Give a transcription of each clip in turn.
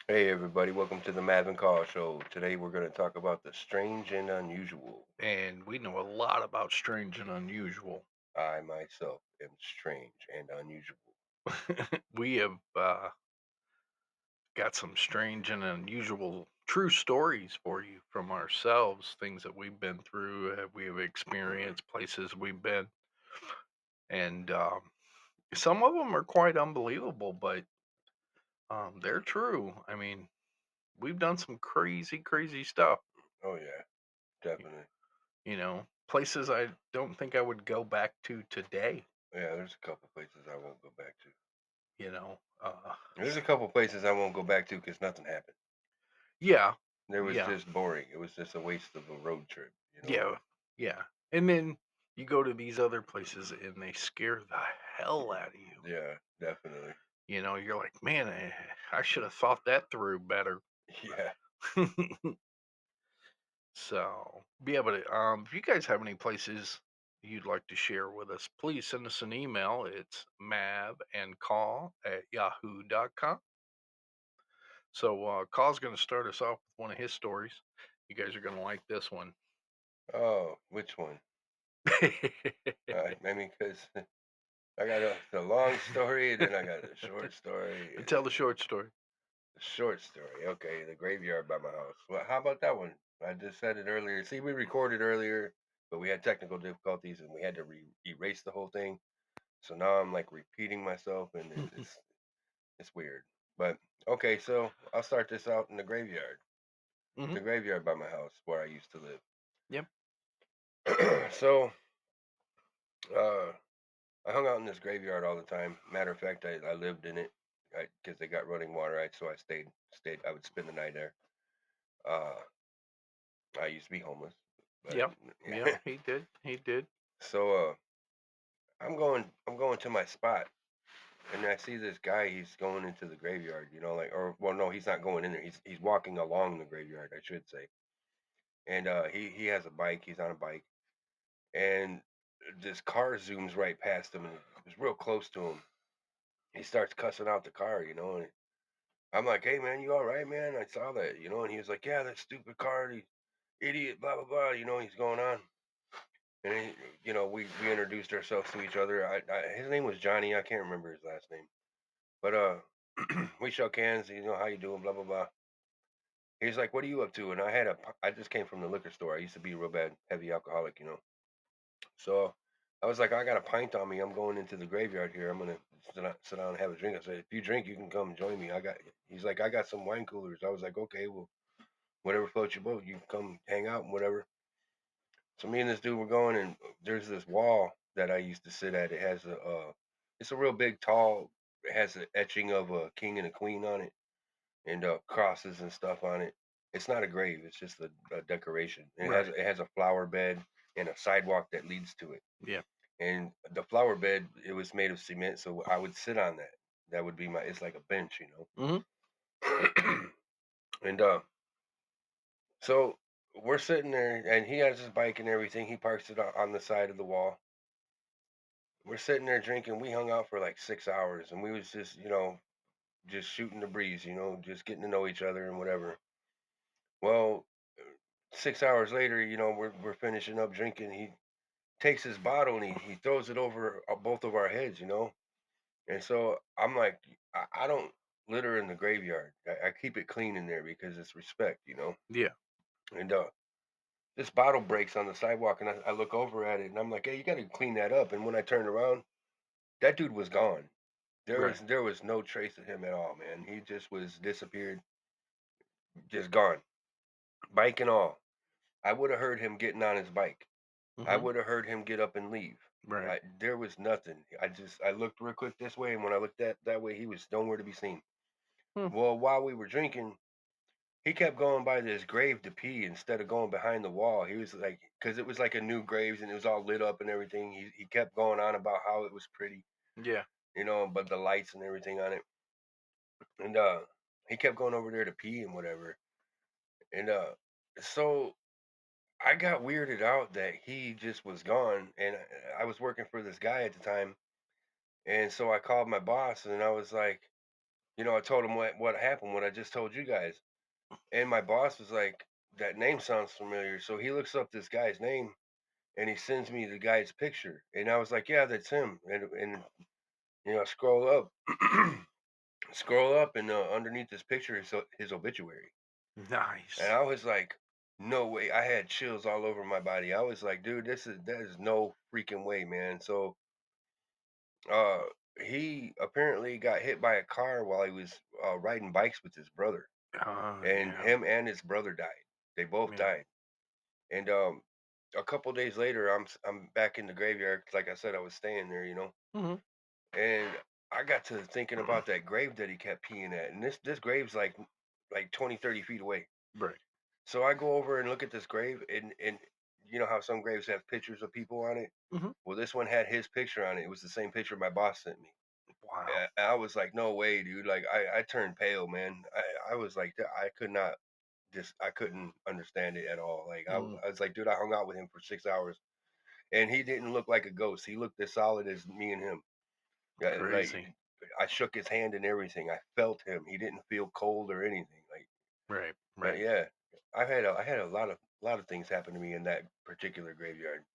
Hey everybody, welcome to the Mav and Caw show. Today we're going to talk about the strange and unusual. And we know a lot about strange and unusual. I myself am strange and unusual. We have got some strange and unusual true stories for you from ourselves, things that we've been through, we have experienced, places we've been. And some of them are quite unbelievable, but they're true. I mean, we've done some crazy, crazy stuff, Oh yeah, definitely. places I don't think I would go back to today, Yeah, there's a couple places I won't go back to. you know. There's a couple places I won't go back to because nothing happened. Yeah, It was yeah. just boring. It was just a waste of a road trip. Yeah, yeah, and then you go to these other places and they scare the hell out of you. Yeah, definitely. You're like, "Man, I should have thought that through better." Yeah. So, be able to, if you guys have any places you'd like to share with us, please send us an email. It's mavandcall@yahoo.com. So, Call's gonna start us off with one of his stories. You guys are gonna like this one. Oh, which one? I mean, because I got the long story, then I got the short story, and Tell then the short story. short story. Okay, the graveyard by my house. Well, how about that one? I just said it earlier. See, we recorded earlier, but we had technical difficulties and we had to erase the whole thing. So now I'm like repeating myself, and it's weird. But okay, so I'll start this out in the graveyard. Mhm. The graveyard by my house where I used to Yep. live. So uh, I hung out in this graveyard all the time. Matter of fact, I lived in it because they got running water. Right, so I stayed. I would spend the night there. Uh, I used to be homeless, but Yep. Yep. yeah. He did. He did. So I'm going to my spot, and I see this guy. He's going into the graveyard. Like, or well, no, he's not going in there. He's walking along the graveyard, I should say. And he has a bike. He's on a bike, and this car zooms right past him, and it's real close to him. He starts cussing out the car. And I'm like, "Hey, man, you all right, man? I saw that." And he was like, "Yeah, that stupid car, the idiot, blah blah blah." He's going on. And we introduced ourselves to each other. His name was Johnny. I can't remember his last name, but we shook hands. How you doing? Blah blah blah. He's like, "What are you up to?" And I just came from the liquor store. I used to be a real bad heavy alcoholic. So I was like, "I got a pint on me. I'm going into the graveyard here. I'm gonna sit down and have a drink." I said, "If you drink, you can come join me." He's like, "I got some wine coolers." I was like, "Okay, well, whatever floats your boat. You can come hang out and whatever." So me and this dude were going, and there's this wall that I used to sit at. It's a real big, tall. It has an etching of a king and a queen on it, and crosses and stuff on it. It's not a grave. It's just a decoration. And Right. it has a flower bed and a sidewalk that leads to it. Yeah. And the flower bed, it was made of cement, so I would sit on that. That would be my. It's like a bench. Mhm. And so we're sitting there, and he has his bike and everything. He parks it on the side of the wall. We're sitting there drinking. We hung out for like 6 hours, and we was just shooting the breeze, just getting to know each other and whatever. Well, 6 hours later, we're finishing up drinking. He takes his bottle and he throws it over both of our heads. And so I'm like, I don't litter in the graveyard. I keep it clean in there because it's respect. Yeah. And this bottle breaks on the sidewalk, and I look over at it, and I'm like, "Hey, you got to clean that up." And when I turned around, that dude was gone. There Right. was there was no trace of him at all, man. He just was disappeared, just gone, bike and all. I would have heard him getting on his bike. I Mhm. would have heard him get up and leave. Right. There was nothing. I looked real quick this way, and when I looked that way, he was nowhere to be seen. Hmm. Well, while we were drinking, he kept going by this grave to pee instead of going behind the wall. He was like, because it was like a new graves and it was all lit up and everything. He kept going on about how it was pretty, Yeah. but the lights and everything on it. And he kept going over there to pee and whatever. And so I got weirded out that he just was gone. And I was working for this guy at the time. And so I called my boss and I was like, I told him what happened, what I just told you guys, and my boss was like, "That name sounds familiar." So he looks up this guy's name and he sends me the guy's picture, and I was like, "Yeah, that's him." And I scroll up, scroll up, and underneath this picture is his obituary, and Nice. I was like, "No way!" I had chills all over my body. I was like, "Dude, that is no freaking way, man." So, uh, he apparently got hit by a car while he was riding bikes with his brother, Oh, and yeah. him and his brother died. They both Yeah. died, and a couple days later, I'm back in the graveyard. Like I said, I was staying there, Mhm. and I got to thinking about that grave that he kept peeing at, and this grave's like 20, 30 feet away. Right. So I go over and look at this grave, and you know how some graves have pictures of people on it? Mhm. Well, this one had his picture on it. It was the same picture my boss sent me. Wow. I was like, "No way, dude!" Like I turned pale, man. I was like, I could not, just I couldn't understand it at all. Like Mm, I was like, dude, I hung out with him for 6 hours, and he didn't look like a ghost. He looked as solid as me and him. Yeah, like crazy. I shook his hand and everything. I felt him. He didn't feel cold or anything. Like, Right, but right. yeah, I had a lot of things happen to me in that particular graveyard.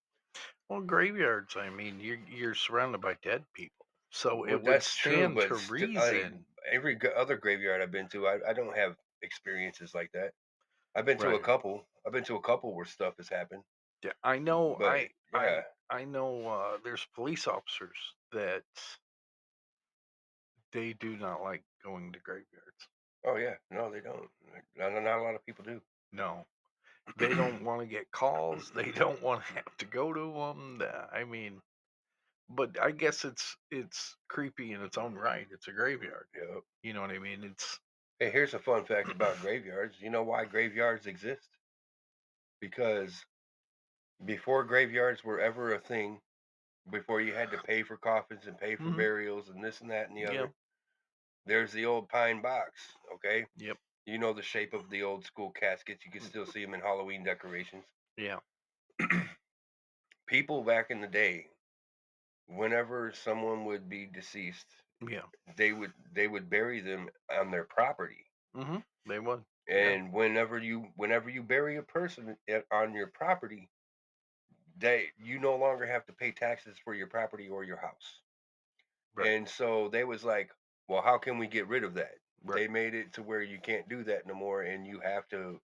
Well, graveyards, I mean, you're surrounded by dead people, so Well, it would that's true, stand but to reason. every other graveyard I've been to, I don't have experiences like that. I've been to a Right. couple. I've been to a couple where stuff has happened, Yeah, I know. but yeah. I know. There's police officers that they do not like going to graveyards. Oh yeah, no, they don't. Like, not a lot of people do. No, they don't want to get calls. They don't want to have to go to them. I mean, but I guess it's creepy in its own right. It's a graveyard. Yeah. You know what I mean? It's Hey, here's a fun fact about graveyards. You know why graveyards exist? Because before graveyards were ever a thing, before you had to pay for coffins and pay for hmm burials and this and that and the yeah, other, there's the old pine box. Okay, yep, you know the shape of the old school caskets. You can still see them in Halloween decorations. yeah, People back in the day, whenever someone would be deceased, yeah. they would bury them on their property. They would. Yeah, And whenever you bury a person on your property, they you no longer have to pay taxes for your property or your house. right, And so they was like, well, how can we get rid of that? right, They made it to where you can't do that no more, and you have to,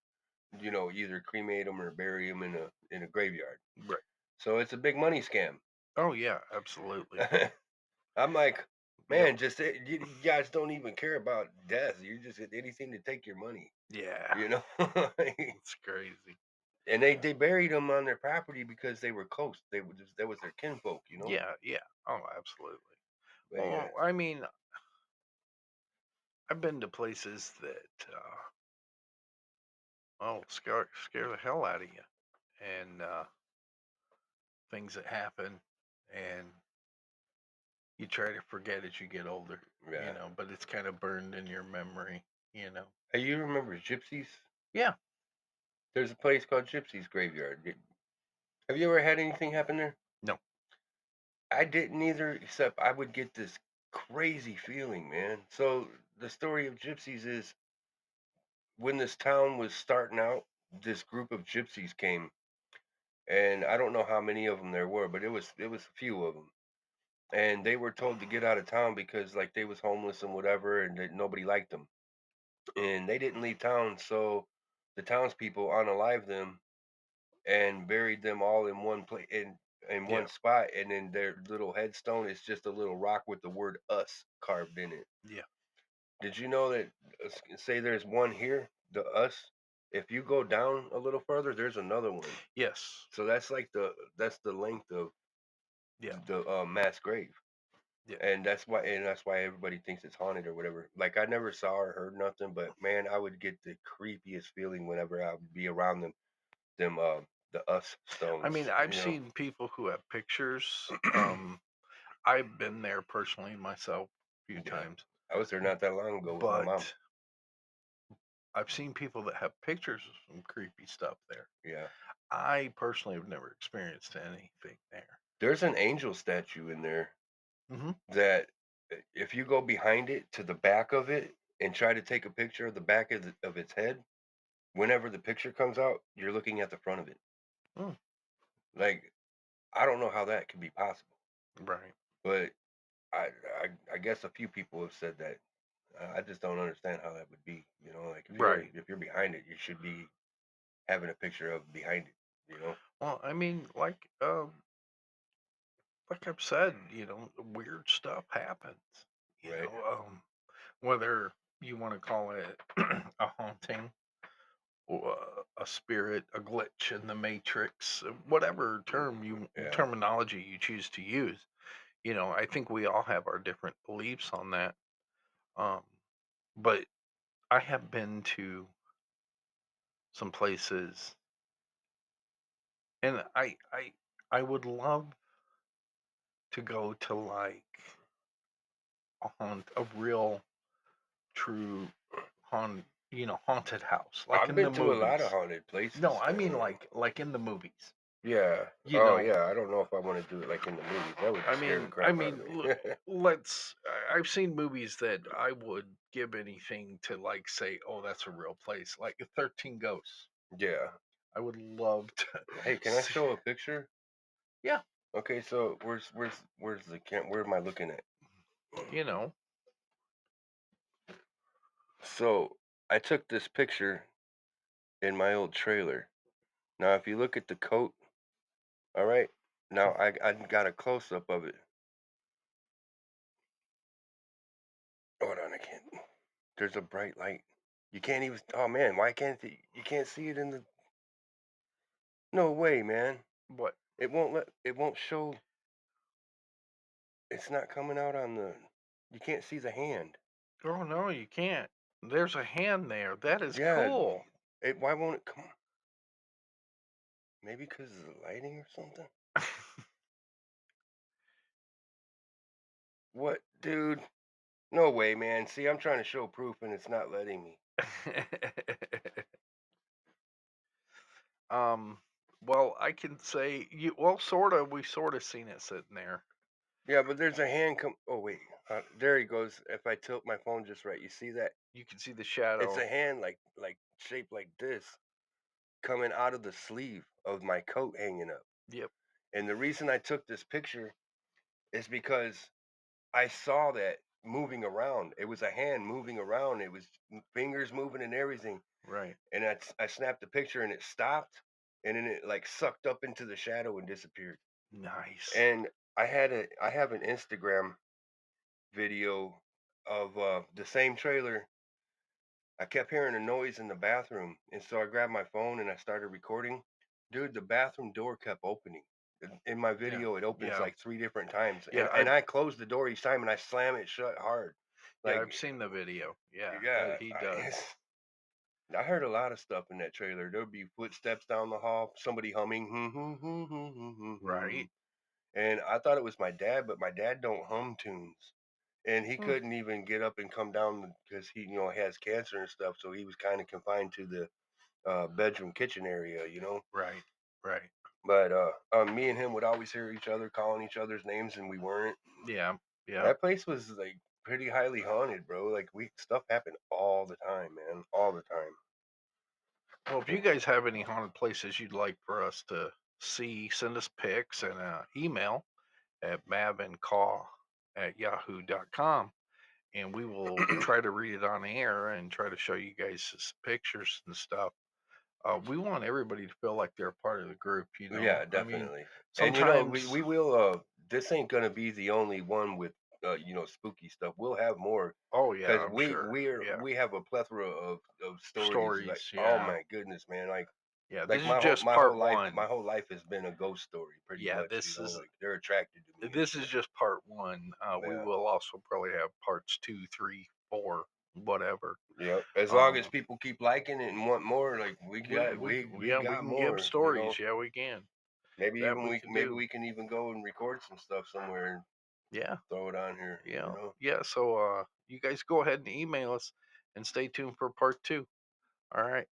either cremate them or bury them in a graveyard. right. So it's a big money scam. Oh yeah, absolutely. I'm like, Yep. man, you guys don't even care about death. You just anything to take your money, Yeah, you know. it's crazy. And they buried them on their property because they were close. That was their kinfolk. Yeah, yeah. Oh, absolutely. But yeah, Well, I mean, I've been to places that oh scare the hell out of you, and things that happen, and you try to forget as you get older, yeah. but it's kind of burned in your memory, you know. Hey, you remember Gypsies? Yeah. There's a place called Gypsies Graveyard. Have you ever had anything happen there? No. I didn't either, except I would get this crazy feeling, man. So the story of Gypsies is when this town was starting out, this group of gypsies came, and I don't know how many of them there were, but it was a few of them, and they were told to get out of town because like they was homeless and whatever, and that nobody liked them, and they didn't leave town, so the townspeople unalived them and buried them all in one place in one Yeah. spot, and then their little headstone is just a little rock with the word "us" carved in it. Yeah. Did you know that? Say there's one here, the "us." If you go down a little further, there's another one. Yes. So that's the length of Yeah. the mass grave, Yeah. and that's why everybody thinks it's haunted or whatever. Like I never saw or heard nothing, but man, I would get the creepiest feeling whenever I would be around them the us I stones. mean, I've seen people who have pictures. I've been there personally myself a few Yeah. times, I was there not that long ago with my mom. but I've seen people that have pictures of some creepy stuff there. Yeah. I personally have never experienced anything there. There's an angel statue in there hmm that if you go behind it to the back of it and try to take a picture of the back of its head, whenever the picture comes out, you're looking at the front of it. Mm, Like, I don't know how that could be possible, right, but I guess a few people have said that. I just don't understand how that would be. Like right. if you're behind it, you should be having a picture of behind it. You know, Well, I mean, like I've said, weird stuff happens. You right? know, whether you want to call it a haunting, or a spirit, a glitch in the matrix, whatever Yeah, terminology you choose to use. I think we all have our different beliefs on that. Um, but I have been to some places, and I would love to go to like a real true haunted house, like I've in the been to a lot of movies. haunted No, places, I mean man. like in the movies. Yeah. You Oh, know, yeah. I don't know if I want to do it like in the movies. That would scare the I crap out of mean, me. I've seen movies that I would give anything to like say, oh, that's a real place, like 13 Ghosts. Yeah. I would love to Hey, can I see. show a picture? Yeah, Okay, so where's the cam? Where am I looking at? you know, So I took this picture in my old trailer. Now, if you look at the coat, all right. Now I got a close up of it. Hold on, I can't. There's a bright light. You can't even. Oh man, why can't you can't see it in the? No way, man. what? It won't let. It won't show. It's not coming out on the. You can't see the hand. Oh no, you can't. There's a hand there. That is Yeah. cool. Why won't it come? Maybe because of the lighting or something. What, dude? No way, man. See, I'm trying to show proof and it's not letting me. um, well, I can say well, sorta. We sorta seen it sitting there. Yeah, but there's a hand come. Oh wait, there he goes. If I tilt my phone just right, you see that? You can see the It's shadow. a hand like shaped like this coming out of the sleeve of my coat hanging up. Yep. And the reason I took this picture is because I saw that moving around. It was a hand moving around. It was fingers moving and everything. Right. And I snapped the picture and it stopped, and then it like sucked up into the shadow and disappeared. Nice. And I have an Instagram video of the same trailer. I kept hearing a noise in the bathroom, and so I grabbed my phone and I started recording. Dude, the bathroom door kept opening. In my Yeah. video, it opens Yeah. like 3 different times, Yeah. and I close the door each time, and I slam it shut hard. I've Like, seen the video. Yeah, that yeah, he does. I heard a lot of stuff in that trailer. There'd be footsteps down the hall, somebody humming, "Hmm, hmm, hmm, hmm, hmm, hmm, hmm." Right. And I thought it was my dad, but my dad don't hum tunes. And he Hmm. couldn't even get up and come down because he, has cancer and stuff. So he was kind of confined to the bedroom kitchen area. Right. Right. But me and him would always hear each other calling each other's names, and we weren't. Yeah. Yeah. That place was like pretty highly haunted, bro. Like we stuff happened all the time, man, all the time. Well, if you guys have any haunted places you'd like for us to see, send us pics and email at mavandcaw@yahoo.com, and we will try to read it on air and try to show you guys pictures and stuff. We want everybody to feel like they're a part of the group. Yeah, I mean, definitely. And sometimes, we will. This ain't gonna be the only one with spooky stuff. We'll have more oh yeah, because I'm sure. Yeah, we have a plethora of stories. Like, stories. oh Yeah, my goodness, man! yeah. This Like is just part my one. whole life has been a ghost story, pretty Yeah, much. Like they're attracted to me and this is shit. just part one. We Yeah. will also probably have parts two, three, four, whatever. Yep. As long as Um, people keep liking it and want more, like we yeah, we got can give more. stories. Yeah, we can. That we can Maybe do. we can even go and record some stuff somewhere and Yeah, throw it on here. yeah, yeah. So, you guys go ahead and email us, and stay tuned for part two. All right.